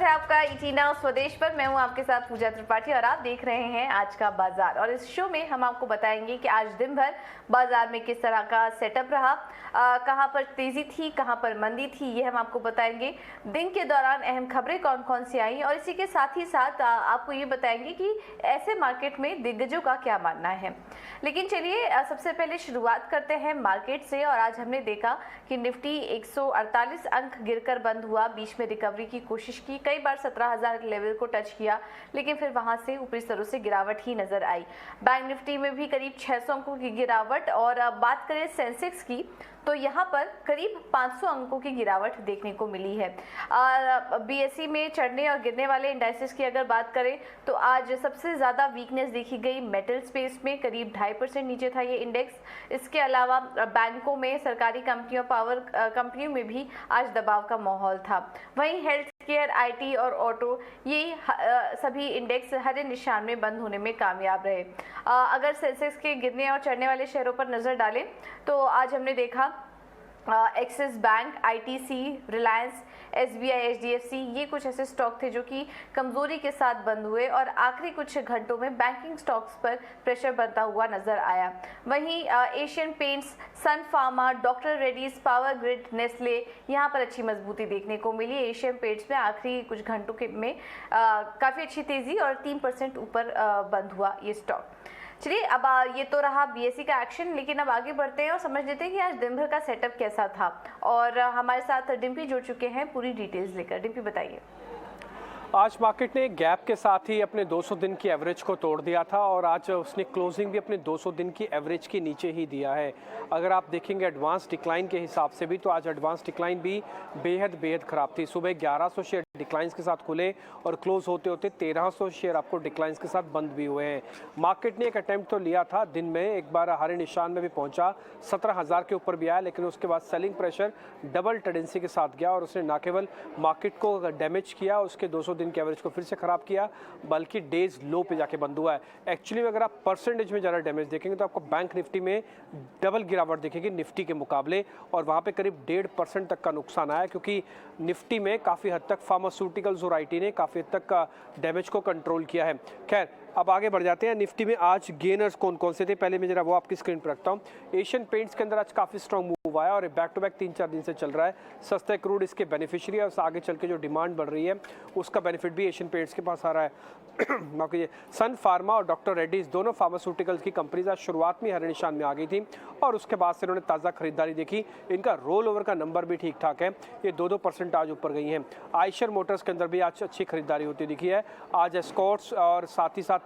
है आपका ET now स्वदेश पर। मैं हूं आपके साथ पूजा त्रिपाठी और आप देख रहे हैं आज का बाजार। और इस शो में हम आपको बताएंगे कि आज दिन भर बाजार में किस तरह का सेटअप रहा, कहां पर तेजी थी, कहां पर मंदी थी, ये हम आपको बताएंगे। दिन के दौरान अहम खबरें कौन कौन सी आई और इसी के साथ ही साथ आपको ये बताएंगे कि ऐसे मार्केट में दिग्गजों का क्या मानना है। लेकिन चलिए सबसे पहले शुरुआत करते हैं मार्केट से। और आज हमने देखा कि निफ्टी 148 अंक गिरकर बंद हुआ। बीच में रिकवरी की कोशिश की, कई बार 17,000 लेवल को टच किया, लेकिन फिर वहां से ऊपरी स्तरों से गिरावट ही नजर आई। बैंक निफ्टी में भी करीब 600 अंकों की गिरावट। और अब बात करें सेंसेक्स की तो यहाँ पर करीब 500 अंकों की गिरावट देखने को मिली है। बीएसई में चढ़ने और गिरने वाले इंडाइसेस की अगर बात करें तो आज सबसे ज़्यादा वीकनेस देखी गई मेटल स्पेस में, करीब 2.5% नीचे था ये इंडेक्स। इसके अलावा बैंकों में, सरकारी कंपनियों, पावर कंपनियों में भी आज दबाव का माहौल था। वहीं हेल्थ केयर, आईटी और ऑटो, ये सभी इंडेक्स हरे निशान में बंद होने में कामयाब रहे। अगर सेंसेक्स के गिरने और चढ़ने वाले शेयरों पर नजर डालें तो आज हमने देखा axis bank, ITC, Reliance, SBI, HDFC, ये कुछ ऐसे स्टॉक थे जो कि कमजोरी के साथ बंद हुए। और आखिरी कुछ घंटों में बैंकिंग स्टॉक्स पर प्रेशर बनता हुआ नजर आया। वहीं Asian Paints, Sun Pharma, doctor Reddy's, Power Grid, Nestle, यहाँ पर अच्छी मजबूती देखने को मिली। एशियन पेंट्स में आखिरी कुछ घंटों में काफ़ी अच्छी तेजी और 3% ऊपर बंद हुआ ये स्टॉक। चलिए अब ये तो रहा बीएसई का एक्शन, लेकिन अब आगे बढ़ते हैं और समझ लेते हैं कि आज दिन भर का सेटअप कैसा था। और हमारे साथ डिम्पी जुड़ चुके हैं पूरी डिटेल्स लेकर। डिम्पी बताइए। आज मार्केट ने गैप के साथ ही अपने 200 दिन की एवरेज को तोड़ दिया था और आज उसने क्लोजिंग भी अपने 200 दिन की एवरेज के नीचे ही दिया है। अगर आप देखेंगे एडवांस डिक्लाइन के हिसाब से भी तो आज एडवांस डिक्लाइन भी बेहद ख़राब थी। सुबह 1100 शेयर डिक्लाइंस के साथ खुले और क्लोज होते होते 1300 शेयर आपको डिक्लाइंस के साथ बंद भी हुए हैं। मार्केट ने एक अटेम्प्ट तो लिया था, दिन में एक बार हरे निशान में भी पहुंचा, 17,000 के ऊपर भी आया, लेकिन उसके बाद सेलिंग प्रेशर डबल टेंडेंसी के साथ गया और उसने न केवल मार्केट को डैमेज किया, उसके 200 दिन के एवरेज को फिर से खराब किया, बल्कि डेज लो पे जाके बंद हुआ है। एक्चुअली में अगर आप परसेंटेज में ज़्यादा डैमेज देखेंगे तो आपको बैंक निफ्टी में डबल गिरावट दिखेगी निफ्टी के मुकाबले, और वहाँ पे करीब 1.5% तक का नुकसान आया, क्योंकि निफ्टी में काफ़ी हद तक फार्मास्यूटिकल्स और आईटी ने काफ़ी हद तक का डैमेज को कंट्रोल किया है। खैर अब आगे बढ़ जाते हैं। निफ्टी में आज गेनर्स कौन कौन से थे, पहले मैं जरा वो आपकी स्क्रीन पर रखता हूँ। एशियन पेंट्स के अंदर आज काफ़ी स्ट्रॉन्ग मूव आया और बैक टू बैक 3-4 दिन से चल रहा है। सस्ते क्रूड इसके बेनिफिशियरी है और आगे चल के जो डिमांड बढ़ रही है उसका बेनिफिट भी एशियन पेंट्स के पास आ रहा है। सन फार्मा और डॉक्टर रेड्डीज दोनों फार्मास्यूटिकल्स की कंपनीज आज शुरुआत में हरे निशान में आ गई थी और उसके बाद से इन्होंने ताज़ा खरीदारी देखी। इनका रोल ओवर का नंबर भी ठीक ठाक है, ये 2% आज ऊपर गई हैं। आयशर मोटर्स के अंदर भी आज अच्छी खरीदारी होती दिखी है। आज एस्कॉर्ट्स और साथ ही साथ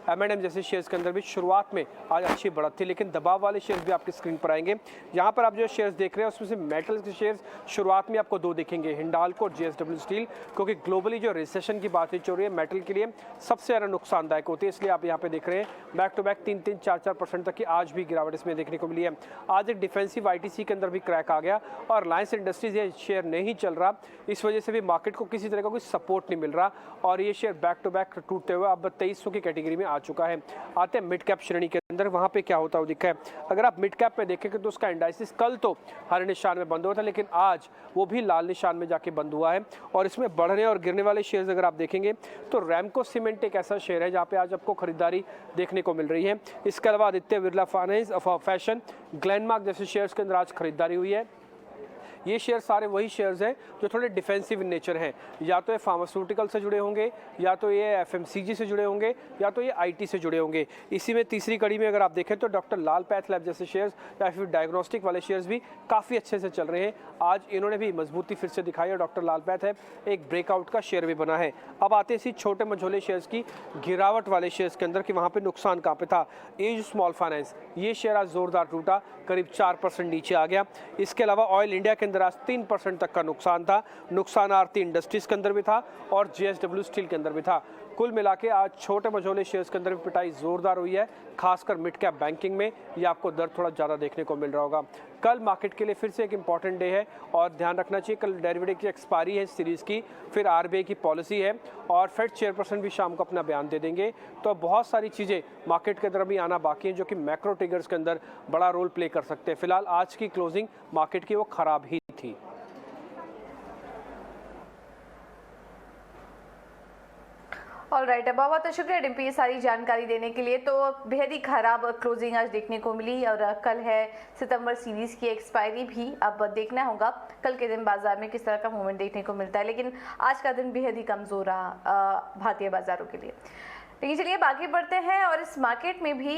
M&M जैसे शेयर्स के अंदर भी शुरुआत में आज अच्छी बढ़त थी, लेकिन दबाव वाले शेयर्स भी आपकी स्क्रीन पर आएंगे। यहाँ पर आप जो शेयर्स देख रहे हैं उसमें से मेटल्स के शेयर्स शुरुआत में आपको 2 दिखेंगे, हिंडाल्को और JSW स्टील, क्योंकि ग्लोबली जो रिसेशन की बातचीत हो रही है मेटल के लिए सबसे ज़्यादा नुकसानदायक होती है, इसलिए आप यहाँ पे देख रहे हैं बैक टू बैक 3-4% तक की आज भी गिरावट इसमें देखने को मिली है। आज एक डिफेंसिव आईटीसी के अंदर भी क्रैक आ गया और रिलायंस इंडस्ट्रीज ये शेयर नहीं चल रहा, इस वजह से भी मार्केट को किसी तरह का कोई सपोर्ट नहीं मिल रहा और ये शेयर बैक टू बैक टूटते हुए अब 2300 की कैटेगरी में आ चुका है। आते हैं मिड कैप श्रेणी के अंदर, वहाँ पे क्या होता है वो दिखा है। अगर आप मिड कैप में देखेंगे तो उसका इंडाइसिस कल तो हरे निशान में बंद हुआ था, लेकिन आज वो भी लाल निशान में जाके बंद हुआ है। और इसमें बढ़ने और गिरने वाले शेयर्स अगर आप देखेंगे तो रैमको सीमेंट एक ऐसा शेयर है जहाँ पे आज आपको खरीदारी देखने को मिल रही है। इसके अलावा Aditya Birla finance, fashion, Glenmark जैसे शेयर्स के अंदर आज खरीदारी हुई है। ये शेयर सारे वही शेयर्स हैं जो थोड़े डिफेंसिव इन नेचर हैं, या तो ये फार्मास्यूटिकल से जुड़े होंगे, या तो ये एफएमसीजी से जुड़े होंगे, या तो ये आईटी से जुड़े होंगे। इसी में तीसरी कड़ी में अगर आप देखें तो डॉक्टर लाल पैथ लैब जैसे शेयर्स या फिर डायग्नोस्टिक वाले शेयर्स भी काफ़ी अच्छे से चल रहे हैं। आज इन्होंने भी मजबूती फिर से दिखाई है। डॉक्टर लाल पैथ है एक ब्रेकआउट का शेयर भी बना है। अब आते हैं इसी छोटे मझोले शेयर्स की गिरावट वाले शेयर्स के अंदर कि वहाँ पर नुकसान कहाँ पे था। एज स्मॉल फाइनेंस, ये शेयर आज जोरदार टूटा, करीब 4% नीचे आ गया। इसके अलावा ऑयल इंडिया के अंदर आज 3% तक का नुकसान था। नुकसान आरती इंडस्ट्रीज के अंदर भी था और JSW स्टील के अंदर भी था। कुल मिला के आज छोटे मझोले शेयर्स के अंदर भी पिटाई जोरदार हुई है, खासकर मिड कैप बैंकिंग में ये आपको दर थोड़ा ज़्यादा देखने को मिल रहा होगा। कल मार्केट के लिए फिर से एक इंपॉर्टेंट डे है और ध्यान रखना चाहिए, कल डेरिवेटिव की एक्सपायरी है सीरीज़ की, फिर RBI की पॉलिसी है और फेड चेयरपर्सन भी शाम को अपना बयान दे देंगे। तो बहुत सारी चीज़ें मार्केट के अंदर भी आना बाकी हैं जो कि मैक्रो ट्रिगर्स के अंदर बड़ा रोल प्ले कर सकते हैं। फिलहाल आज की क्लोजिंग मार्केट की वो खराब ही थी। ऑल राइट, बहुत बहुत शुक्रिया डिम्पी ये सारी जानकारी देने के लिए। तो बेहद ही खराब क्लोजिंग आज देखने को मिली और कल है सितंबर सीरीज की एक्सपायरी भी। अब देखना होगा कल के दिन बाजार में किस तरह का मूवमेंट देखने को मिलता है, लेकिन आज का दिन बेहद ही कमजोर रहा भारतीय बाजारों के लिए। लेकिन चलिए आगे बढ़ते हैं और इस मार्केट में भी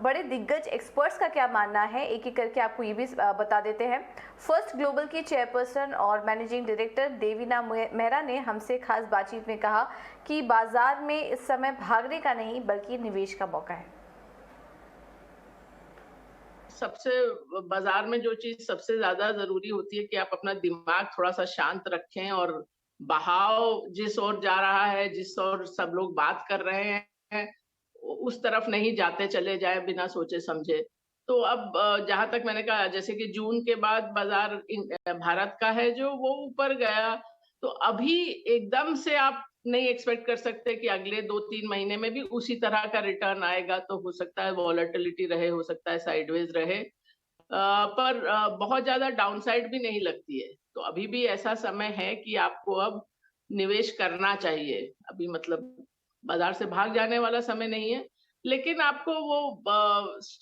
बड़े दिग्गज एक्सपर्ट्स का क्या मानना है, एक एक करके आपको ये भी बता देते हैं। फर्स्ट ग्लोबल की चेयरपर्सन और मैनेजिंग डायरेक्टर देवीना मेहरा ने हमसे खास बातचीत में कहा कि बाजार में इस समय भागने का नहीं बल्कि निवेश का मौका है। सबसे बाजार में जो चीज सबसे ज्यादा जरूरी होती है कि आप अपना दिमाग थोड़ा सा शांत रखें और बहाव जिस ओर जा रहा है, जिस ओर सब लोग बात कर रहे हैं, उस तरफ नहीं जाते चले जाए बिना सोचे समझे। तो अब जहां तक मैंने कहा, जैसे कि जून के बाद बाजार भारत का है जो वो ऊपर गया, तो अभी एकदम से आप नहीं एक्सपेक्ट कर सकते कि अगले 2-3 महीने में भी उसी तरह का रिटर्न आएगा। तो हो सकता है वॉलेटिलिटी रहे, हो सकता है साइडवेज रहे, पर बहुत ज्यादा डाउनसाइड भी नहीं लगती है। तो अभी भी ऐसा समय है कि आपको अब निवेश करना चाहिए। अभी मतलब बाजार से भाग जाने वाला समय नहीं है, लेकिन आपको वो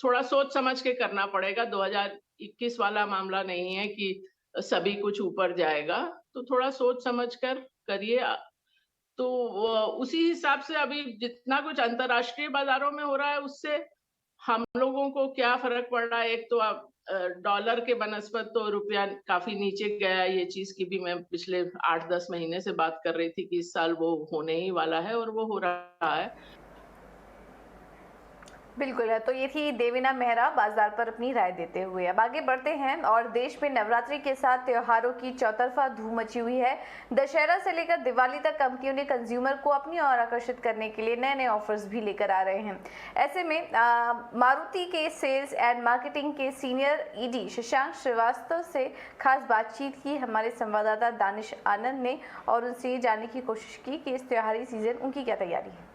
थोड़ा सोच समझ के करना पड़ेगा। 2021 वाला मामला नहीं है कि सभी कुछ ऊपर जाएगा, तो थोड़ा सोच समझ कर करिए। तो उसी हिसाब से अभी जितना कुछ अंतर्राष्ट्रीय बाजारों में हो रहा है उससे हम लोगों को क्या फर्क पड़ रहा है। एक तो आप डॉलर के बनस्पत तो रुपया काफी नीचे गया, ये चीज की भी मैं पिछले 8-10 महीने से बात कर रही थी कि इस साल वो होने ही वाला है और वो हो रहा है। बिल्कुल है। तो ये थी देवीना मेहरा बाजार पर अपनी राय देते हुए। अब आगे बढ़ते हैं और देश में नवरात्रि के साथ त्योहारों की चौतरफा धूम मची हुई है। दशहरा से लेकर दिवाली तक कंपनियों ने कंज्यूमर को अपनी ओर आकर्षित करने के लिए नए नए ऑफर्स भी लेकर आ रहे हैं। ऐसे में मारुति के सेल्स एंड मार्केटिंग के सीनियर ईडी शशांक श्रीवास्तव से खास बातचीत की हमारे संवाददाता दानिश आनंद ने और उनसे ये जानने की कोशिश की कि इस त्योहारी सीजन उनकी क्या तैयारी है।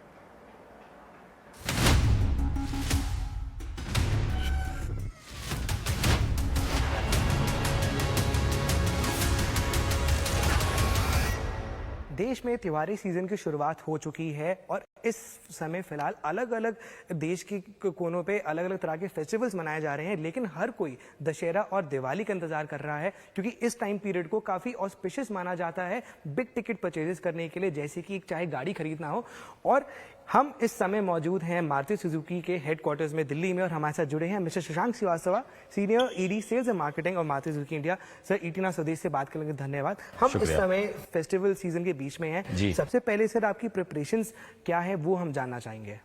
देश में त्योहारी सीजन की शुरुआत हो चुकी है और इस समय फिलहाल अलग अलग देश के कोनों पे अलग अलग तरह के फेस्टिवल्स मनाए जा रहे हैं, लेकिन हर कोई दशहरा और दिवाली का इंतजार कर रहा है क्योंकि इस टाइम पीरियड को काफ़ी ऑस्पिशियस माना जाता है बिग टिकट परचेजेस करने के लिए, जैसे कि चाहे गाड़ी खरीदना हो। और हम इस समय मौजूद हैं मारुति सुजुकी के हेडक्वार्टर्स में दिल्ली में और हमारे साथ जुड़े हैं mister Shashank Srivastava, senior ED sales and marketing और Maruti Suzuki India. Sir, ET Now Swadesh से बात करने के धन्यवाद। हम इस समय फेस्टिवल सीजन के बीच में हैं। सबसे पहले सर आपकी प्रिपरेशंस क्या है वो हम जानना चाहेंगे।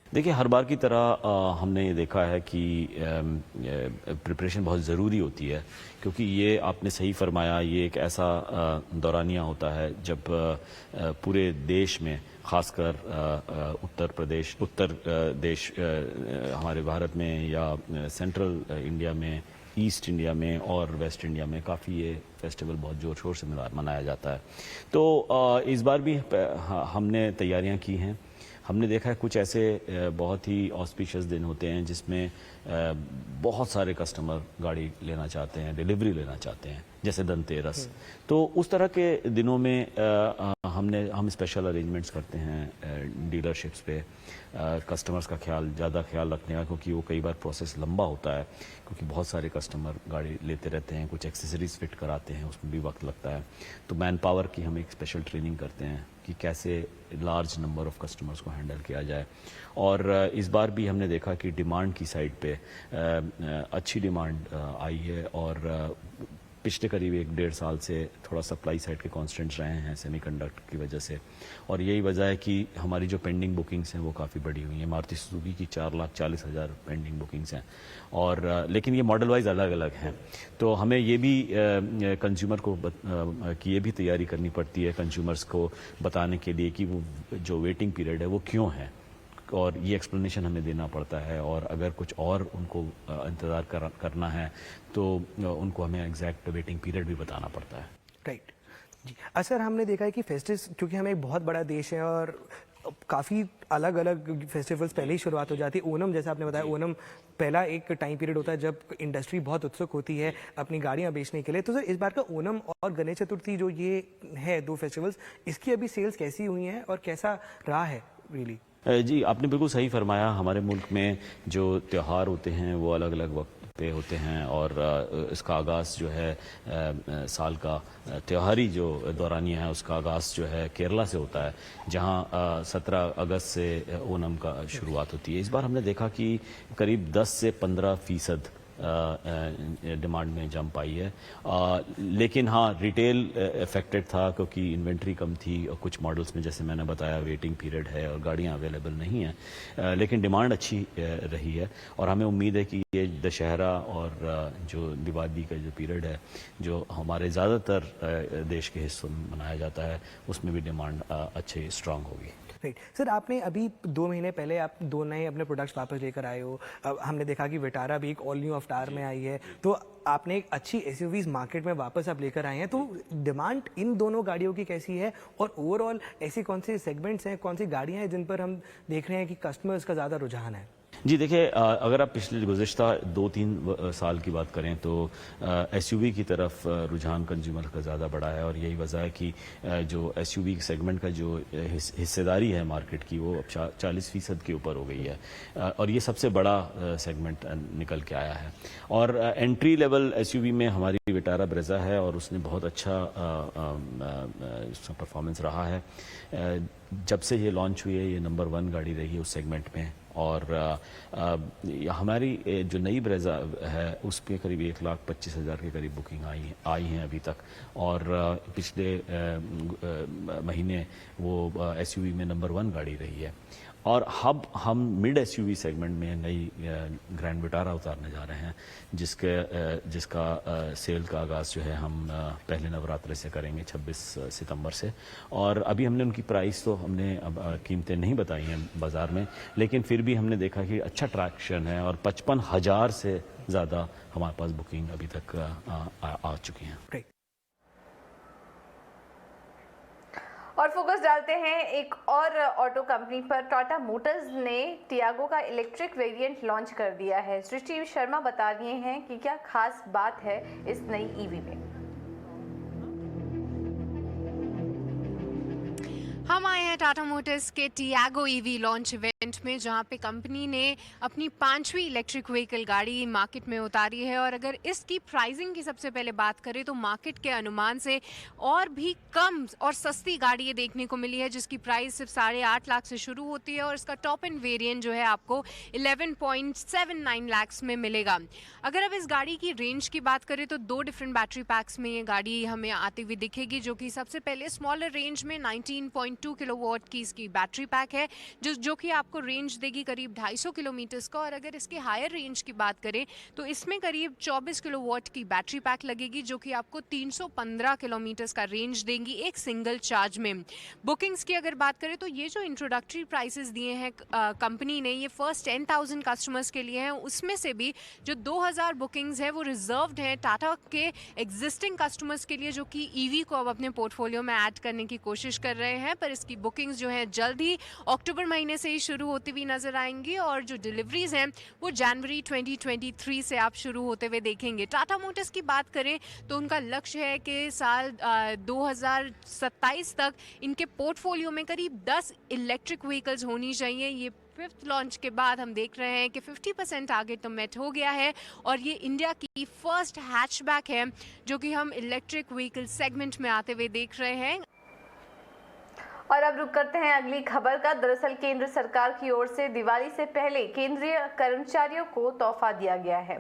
देखिए, हर बार की तरह हमने ये देखा है कि प्रिपरेशन बहुत ज़रूरी होती है, क्योंकि ये आपने सही फरमाया, ये एक ऐसा दौरानिया होता है जब पूरे देश में, खासकर उत्तर देश हमारे भारत में या सेंट्रल इंडिया में, ईस्ट इंडिया में और वेस्ट इंडिया में काफ़ी ये फेस्टिवल बहुत ज़ोर शोर से मनाया जाता है। तो इस बार भी हमने तैयारियां की हैं। हमने देखा है कुछ ऐसे बहुत ही ऑस्पिशियस दिन होते हैं जिसमें बहुत सारे कस्टमर गाड़ी लेना चाहते हैं, डिलीवरी लेना चाहते हैं, जैसे धनतेरस। तो उस तरह के दिनों में हम स्पेशल अरेंजमेंट्स करते हैं डीलरशिप्स पे कस्टमर्स का ज़्यादा ख्याल रखने का, क्योंकि वो कई बार प्रोसेस लंबा होता है, क्योंकि बहुत सारे कस्टमर गाड़ी लेते रहते हैं, कुछ एक्सेसरीज फिट कराते हैं, उसमें भी वक्त लगता है। तो मैन पावर की हम एक स्पेशल ट्रेनिंग करते हैं कि कैसे लार्ज नंबर ऑफ कस्टमर्स को हैंडल किया जाए। और इस बार भी हमने देखा कि डिमांड की साइड पे अच्छी डिमांड आई है और पिछले करीब 1-1.5 साल से थोड़ा सप्लाई साइड के कॉन्स्टेंट्स रहे हैं सेमीकंडक्टर की वजह से, और यही वजह है कि हमारी जो पेंडिंग बुकिंग्स हैं वो काफ़ी बढ़ी हुई हैं। मारुति सुजुकी की 4,40,000 पेंडिंग बुकिंग्स हैं, और लेकिन ये मॉडल वाइज अलग अलग हैं। तो हमें ये भी कंज्यूमर को की ये भी तैयारी करनी पड़ती है कंज्यूमर्स को बताने के लिए कि वो जो वेटिंग पीरियड है वो क्यों है, और ये एक्सप्लेनेशन हमें देना पड़ता है। और अगर कुछ और उनको इंतज़ार करना है तो उनको हमें एग्जैक्ट वेटिंग पीरियड भी बताना पड़ता है। राइट जी। असर हमने देखा है कि फेस्टिव, क्योंकि हम एक बहुत बड़ा देश है और काफ़ी अलग अलग फेस्टिवल्स पहले ही शुरुआत हो जाती है। ओणम जैसा आपने बताया, ओणम पहला एक टाइम पीरियड होता है जब इंडस्ट्री बहुत उत्सुक होती है अपनी गाड़ियां बेचने के लिए। तो सर इस बार का ओणम और गणेश चतुर्थी जो ये है 2 फेस्टिवल्स, इसकी अभी सेल्स कैसी हुई हैं और कैसा रहा है रियली? जी, आपने बिल्कुल सही फरमाया। हमारे मुल्क में जो त्यौहार होते हैं वो अलग अलग वक्त पे होते हैं और इसका आगाज़ जो है साल का त्योहारी जो दौरानिया है उसका आगाज़ जो है केरला से होता है, जहां 17 अगस्त से ओणम का शुरुआत होती है। इस बार हमने देखा कि करीब 10 से 15% डिमांड में जंप आई है, लेकिन हाँ रिटेल अफेक्टेड था क्योंकि इन्वेंट्री कम थी और कुछ मॉडल्स में जैसे मैंने बताया वेटिंग पीरियड है और गाड़ियाँ अवेलेबल नहीं हैं, लेकिन डिमांड अच्छी रही है और हमें उम्मीद है कि ये दशहरा और जो दिवाली का जो पीरियड है जो हमारे ज़्यादातर देश के हिस्सों में मनाया जाता है उसमें भी डिमांड अच्छी स्ट्रांग होगी। राइट सर, आपने अभी 2 महीने पहले आप 2 नए अपने प्रोडक्ट्स वापस लेकर आए हो। अब हमने देखा कि विटारा भी एक ऑल न्यू अवतार में आई है, तो आपने एक अच्छी एसयूवीज मार्केट में वापस आप लेकर आए हैं। तो डिमांड इन दोनों गाड़ियों की कैसी है और ओवरऑल ऐसी कौन सी सेगमेंट्स हैं, कौन सी गाड़ियां हैं जिन पर हम देख रहे हैं कि कस्टमर्स का ज़्यादा रुझान है? जी देखिए, अगर आप पिछले गुज़िश्ता 2-3 साल की बात करें तो एसयूवी की तरफ रुझान कंज्यूमर का ज़्यादा बढ़ा है और यही वजह है कि जो एसयूवी सेगमेंट का जो हिस्सेदारी है मार्केट की वो अब 40% के ऊपर हो गई है और ये सबसे बड़ा सेगमेंट निकल के आया है। और एंट्री लेवल एसयूवी में हमारी विटारा ब्रेजा है और उसने बहुत अच्छा परफॉर्मेंस रहा है। जब से ये लॉन्च हुई है ये नंबर 1 गाड़ी रही है उस सेगमेंट में और हमारी जो नई ब्रेजा है उस पर करीब 1,25,000 के करीब बुकिंग आई हैं अभी तक और पिछले महीने वो एसयूवी में नंबर 1 गाड़ी रही है। और अब हम मिड एसयूवी सेगमेंट में नई ग्रैंड विटारा उतारने जा रहे हैं जिसका सेल का आगाज़ जो है हम पहले नवरात्रे से करेंगे 26 सितंबर से। और अभी हमने उनकी प्राइस तो हमने अब कीमतें नहीं बताई हैं बाज़ार में, लेकिन फिर भी हमने देखा कि अच्छा ट्रैक्शन है और 55,000 से ज़्यादा हमारे पास बुकिंग अभी तक आ चुकी हैं। और फोकस डालते हैं एक और ऑटो कंपनी पर। टाटा मोटर्स ने टियागो का इलेक्ट्रिक वेरिएंट लॉन्च कर दिया है। सृष्टि शर्मा बता रही हैं कि क्या खास बात है इस नई ईवी में। हम आए हैं टाटा मोटर्स के टियागो ईवी लॉन्च इवेंट में, जहां पे कंपनी ने अपनी 5वीं इलेक्ट्रिक व्हीकल गाड़ी मार्केट में उतारी है। और अगर इसकी प्राइसिंग की सबसे पहले बात करें तो मार्केट के अनुमान से और भी कम और सस्ती गाड़ी ये देखने को मिली है, जिसकी प्राइस सिर्फ 8.5 लाख से शुरू होती है और इसका टॉप एंड वेरिएंट जो है आपको 11.79 लाख में मिलेगा। अगर अब इस गाड़ी की रेंज की बात करें तो 2 डिफरेंट बैटरी पैक्स में ये गाड़ी हमें आती हुई दिखेगी, जो कि सबसे पहले स्मॉलर रेंज में 19.2 किलोवाट की इसकी बैटरी पैक है जो कि आपको रेंज देगी करीब 250 किलोमीटर का। और अगर इसके हायर रेंज की बात करें तो इसमें करीब 24 किलोवाट की बैटरी पैक लगेगी, जो कि आपको 315 किलोमीटर का रेंज देंगी एक सिंगल चार्ज में। बुकिंग्स की अगर बात करें तो ये जो इंट्रोडक्टरी प्राइसेस दिए हैं कंपनी ने, ये फर्स्ट 10,000 कस्टमर्स के लिए हैं। उसमें से भी जो 2,000 बुकिंग्स है वो रिजर्व्ड हैं टाटा के एग्जिस्टिंग कस्टमर्स के लिए, जो कि ईवी को अब अपने पोर्टफोलियो में ऐड करने की कोशिश कर रहे हैं। पर इसकी बुकिंग्स जो हैं जल्द ही अक्टूबर महीने से ही शुरू होती हुई नजर आएंगी और जो डिलीवरीज हैं वो जनवरी 2023 से आप शुरू होते हुए देखेंगे। टाटा मोटर्स की बात करें तो उनका लक्ष्य है कि साल 2027 तक इनके पोर्टफोलियो में करीब 10 इलेक्ट्रिक व्हीकल्स होनी चाहिए। ये 5th लॉन्च के बाद हम देख रहे हैं कि 50% टारगेट तो मेट हो गया है और ये इंडिया की फर्स्ट हैचबैक है जो कि हम इलेक्ट्रिक व्हीकल सेगमेंट में आते हुए देख रहे हैं। और अब रुक करते हैं अगली खबर का। दरअसल केंद्र सरकार की ओर से दिवाली से पहले केंद्रीय कर्मचारियों को तोहफा दिया गया है।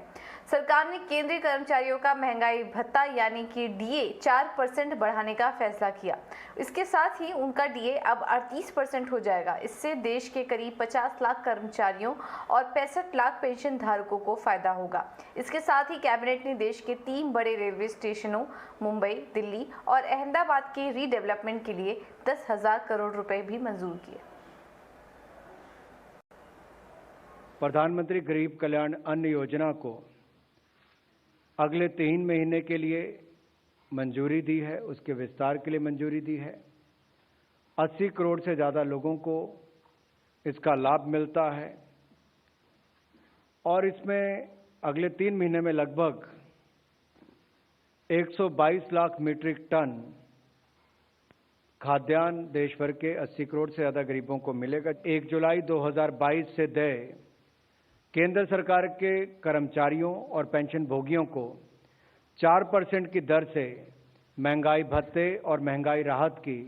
सरकार ने केंद्रीय कर्मचारियों का महंगाई भत्ता यानी कि डीए 4% बढ़ाने का फैसला किया। इसके साथ ही उनका डीए अब 38% हो जाएगा। इससे देश के करीब 50 लाख कर्मचारियों और 65 लाख पेंशन धारकों को फायदा होगा। इसके साथ ही कैबिनेट ने देश के 3 बड़े रेलवे स्टेशनों मुंबई, दिल्ली और अहमदाबाद के रीडेवलपमेंट के लिए 10,000 करोड़ रुपए भी मंजूर किए। प्रधानमंत्री गरीब कल्याण अन्न योजना को अगले 3 महीने के लिए मंजूरी दी है, उसके विस्तार के लिए मंजूरी दी है 80 करोड़ से ज़्यादा लोगों को इसका लाभ मिलता है और इसमें अगले 3 महीने में लगभग 122 लाख मीट्रिक टन खाद्यान्न देश भर के 80 करोड़ से ज़्यादा गरीबों को मिलेगा। 1 जुलाई 2022 से देय केंद्र सरकार के कर्मचारियों और पेंशन भोगियों को 4% की दर से महंगाई भत्ते और महंगाई राहत की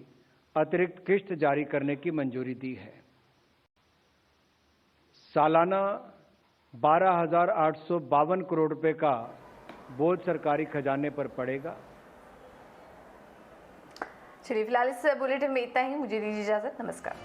अतिरिक्त किश्त जारी करने की मंजूरी दी है। सालाना 12,852 करोड़ रुपए का बोझ सरकारी खजाने पर पड़ेगा। चलिए फिलहाल इस बुलेटिन में इतना ही, मुझे दीजिए इजाजत, नमस्कार।